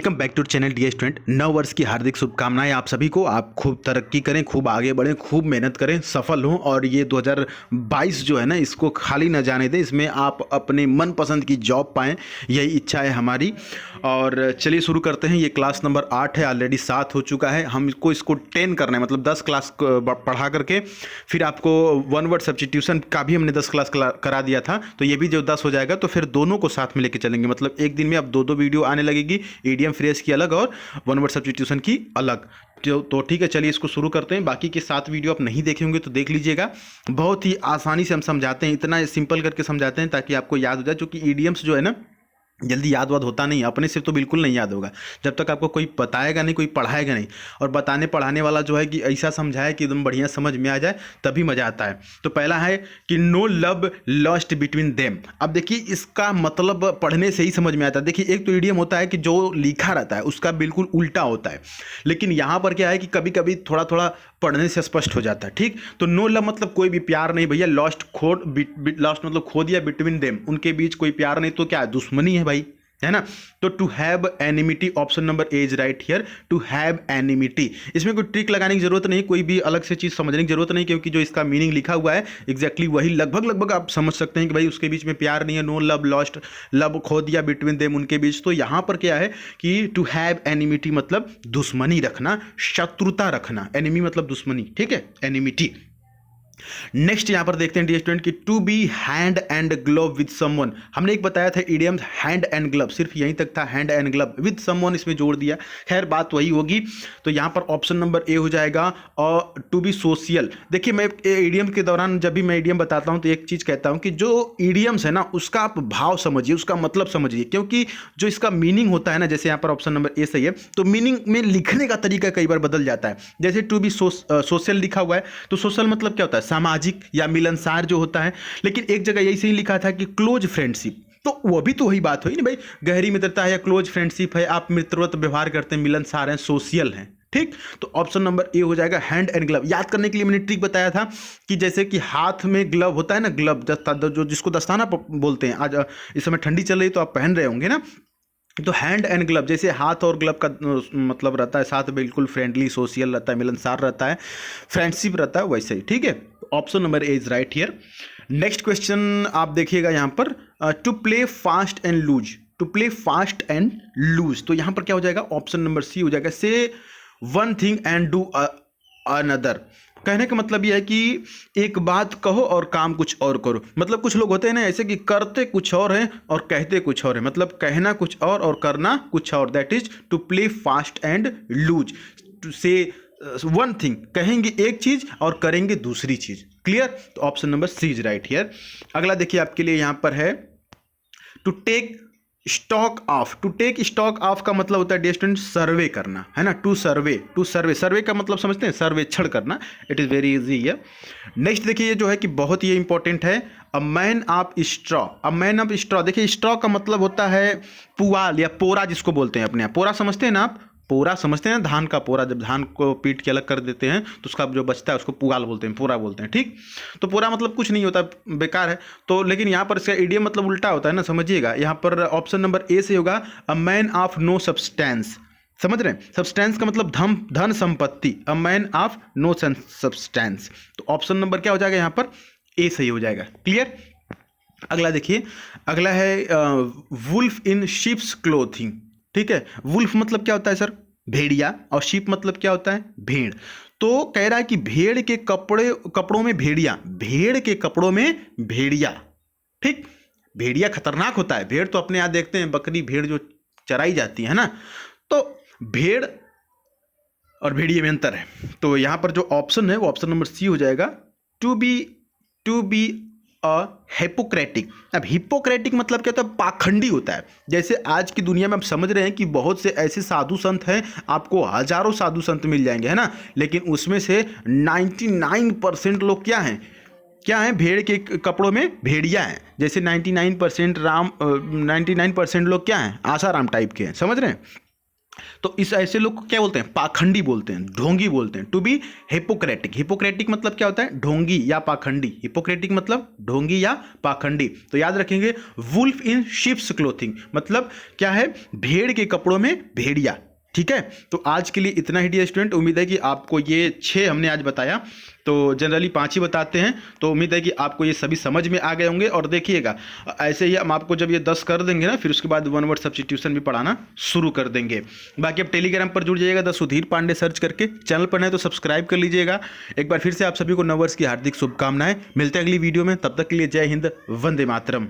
Welcome back to channel dear student. नव वर्ष की हार्दिक शुभकामनाएं आप सभी को। आप खूब तरक्की करें, खूब आगे बढ़ें, खूब मेहनत करें, सफल हों और ये 2022 जो है ना इसको खाली न जाने दें। इसमें आप अपने मनपसंद की जॉब पाएं, यही इच्छा है हमारी। और चलिए शुरू करते हैं। ये क्लास नंबर 8 है, ऑलरेडी 7 हो चुका है। हमको इसको 10 करना है, मतलब 10 क्लास पढ़ा करके फिर आपको वन वर्ड सब्स्टिट्यूशन का भी हमने 10 क्लास करा दिया था, तो ये भी जो 10 हो जाएगा तो फिर दोनों को साथ में लेके चलेंगे। मतलब एक दिन में अब दो वीडियो आने लगेगी, ईडीएम फ्रेज की अलग और वन वर्ड सब्स्टिट्यूशन की अलग। तो ठीक है, चलिए इसको शुरू करते हैं। बाकी के 7 वीडियो आप नहीं देखे होंगे तो देख लीजिएगा। बहुत ही आसानी से हम समझाते हैं, इतना सिंपल करके समझाते हैं ताकि आपको याद हो जाए। क्योंकि ईडीएम्स जो है ना जल्दी याद वाद होता नहीं, अपने से तो बिल्कुल नहीं याद होगा जब तक आपको कोई बताएगा नहीं, कोई पढ़ाएगा नहीं। और बताने पढ़ाने वाला जो है कि ऐसा समझाए कि एकदम बढ़िया समझ में आ जाए, तभी मज़ा आता है। तो पहला है कि no love lost between them. अब देखिए इसका मतलब पढ़ने से ही समझ में आता है। देखिए एक तो इडियम होता है कि जो लिखा रहता है उसका बिल्कुल उल्टा होता है, लेकिन यहाँ पर क्या है कि कभी कभी थोड़ा थोड़ा पढ़ने से स्पष्ट हो जाता है। ठीक, तो नो लव मतलब कोई भी प्यार नहीं भैया। लॉस्ट लॉस्ट मतलब खो दिया, बिटवीन देम उनके बीच कोई प्यार नहीं, तो क्या है, दुश्मनी है भाई, है ना। तो to have enmity, option number A is right here, to have enmity. इसमें कोई ट्रिक लगाने की जरूरत नहीं, कोई भी अलग से चीज समझने की जरूरत नहीं, क्योंकि जो इसका मीनिंग लिखा हुआ है एग्जैक्टली वही लगभग आप समझ सकते हैं कि भाई उसके बीच में प्यार नहीं है। नो लव लॉस्ट, लव खो दिया, बिटवीन देम उनके बीच। तो यहां पर क्या है कि टू हैव एनिमिटी मतलब दुश्मनी रखना, शत्रुता रखना। एनिमी मतलब दुश्मनी, ठीक है, एनिमिटी। नेक्स्ट यहां पर देखते हैं डियर स्टूडेंट कि to be hand and glove with someone. हमने एक बताया था इडियम्स हैंड एंड ग्लव, सिर्फ यहीं तक था, hand and glove with someone इसमें जोड़ दिया। खैर बात वही होगी। तो यहां पर ऑप्शन नंबर ए हो जाएगा। और टू बी सोशल, देखिए मैं इडियम के दौरान जब भी मैं इडियम बताता हूं तो एक चीज कहता हूं कि जो इडियम्स है ना उसका आप भाव समझिए, उसका मतलब समझिए, क्योंकि जो इसका मीनिंग होता है ना, जैसे यहां पर ऑप्शन नंबर ए सही है, तो मीनिंग में लिखने का तरीका कई बार बदल जाता है। जैसे टू बी सोशल लिखा हुआ है, तो सोशल मतलब क्या होता है, सामाजिक या मिलनसार जो होता है। लेकिन एक जगह यही सही लिखा था कि क्लोज फ्रेंडशिप, तो वो भी तो वही बात हुई ना भाई, गहरी मित्रता है या क्लोज फ्रेंडशिप है, आप मित्रवत व्यवहार करते हैं, मिलनसार हैं, सोशल हैं। ठीक, तो ऑप्शन नंबर ए हो जाएगा हैंड एंड ग्लव। याद करने के लिए मैंने ट्रिक बताया था कि जैसे कि हाथ में ग्लव होता है ना, ग्लव जो जिसको दस्ताना बोलते हैं। आज इस समय ठंडी चल रही तो आप पहन रहे होंगे ना। तो हैंड एंड ग्लव, जैसे हाथ और ग्लव का मतलब रहता है साथ, बिल्कुल फ्रेंडली सोशल रहता है, मिलनसार रहता है, फ्रेंडशिप रहता है, वैसे ही। ठीक है, option number A is right here. Next question आप देखिएगा यहाँ पर, to play fast and loose. To play fast and loose, तो यहाँ पर क्या हो जाएगा, ऑप्शन नंबर सी हो जाएगा, से one thing and do another. कहने का मतलब यह है कि एक बात कहो और काम कुछ और करो। मतलब कुछ लोग होते हैं ना ऐसे कि करते कुछ और हैं और कहते कुछ और है, मतलब कहना कुछ और करना कुछ और। That is to play fast and loose. To say one thing, कहेंगे एक चीज और करेंगे दूसरी चीज। क्लियर, तो option number C is right here. अगला देखिए आपके लिए यहां पर है to take stock of. To take stock of का मतलब होता है डियर स्टूडेंट सर्वे करना, है ना। टू सर्वे, सर्वे का मतलब समझते हैं, सर्वेक्षण करना। इट इज वेरी इजी है। नेक्स्ट देखिए ये जो है कि बहुत ही इंपॉर्टेंट है, अ man of straw. A man of straw, देखिए स्ट्रॉ का मतलब होता है पुआल या पोरा जिसको बोलते हैं अपने यहाँ। पोरा समझते हैं ना आप, पोरा समझते हैं ना, धान का पोरा। जब धान को पीट के अलग कर देते हैं तो उसका जो बचता है उसको पुआल बोलते हैं, पोरा बोलते हैं। ठीक, तो पोरा मतलब कुछ नहीं होता, बेकार है। तो लेकिन यहाँ पर इसका इडियम मतलब उल्टा होता है ना, समझिएगा। यहाँ पर ऑप्शन नंबर ए से होगा, a man of no substance. समझ रहे हैं, सब्सटेंस का मतलब धन संपत्ति, a man of no substance. तो ऑप्शन नंबर क्या हो जाएगा यहाँ पर, ए सही हो जाएगा। क्लियर। अगला देखिए, अगला है वुल्फ इन शिप्स क्लोथिंग। ठीक है, वुल्फ मतलब क्या होता है सर, भेड़िया, और शीप मतलब क्या होता है, भेड़। तो कह रहा है कि भेड़ के कपड़ों में भेड़िया, भेड़ के कपड़ों में भेड़िया। ठीक, भेड़िया खतरनाक होता है। भेड़ तो अपने यहाँ देखते हैं, बकरी भेड़ जो चराई जाती है ना, तो भेड़ और भेड़िए में अंतर है। तो यहां पर जो ऑप्शन है वो ऑप्शन नंबर सी हो जाएगा, टू बी हिपोक्रेटिक। अब हिपोक्रेटिक मतलब क्या होता है, पाखंडी होता है। जैसे आज की दुनिया में आप समझ रहे हैं कि बहुत से ऐसे साधु संत हैं, आपको हजारों साधु संत मिल जाएंगे, है ना, लेकिन उसमें से 99% लोग क्या हैं, भेड़ के कपड़ों में भेड़िया हैं। जैसे 99% 99% लोग क्या हैं, आसाराम टाइप के हैं। समझ रहे हैं। तो इस ऐसे लोग को क्या बोलते हैं? पाखंडी बोलते हैं, ढोंगी बोलते हैं। टू बी हिपोक्रेटिक, हिपोक्रेटिक मतलब क्या होता है? ढोंगी या पाखंडी। हिपोक्रेटिक मतलब ढोंगी या पाखंडी। तो याद रखेंगे वुल्फ इन शिप्स क्लोथिंग मतलब क्या है? भेड़ के कपड़ों में भेड़िया। ठीक है, तो आज के लिए इतना ही डियर स्टूडेंट। उम्मीद है कि आपको ये 6 हमने आज बताया, तो जनरली 5 ही बताते हैं, तो उम्मीद है कि आपको ये सभी समझ में आ गए होंगे। और देखिएगा ऐसे ही हम आपको जब ये 10 कर देंगे ना, फिर उसके बाद वन वर्ड सब्स्टिट्यूशन भी पढ़ाना शुरू कर देंगे। बाकी अब टेलीग्राम पर जुड़ जाइएगा, द सुधीर पांडे सर्च करके। चैनल पर नए तो सब्सक्राइब कर लीजिएगा। एक बार फिर से आप सभी को नव वर्ष की हार्दिक शुभकामनाएं। मिलते हैं अगली वीडियो में, तब तक के लिए जय हिंद, वंदे मातरम।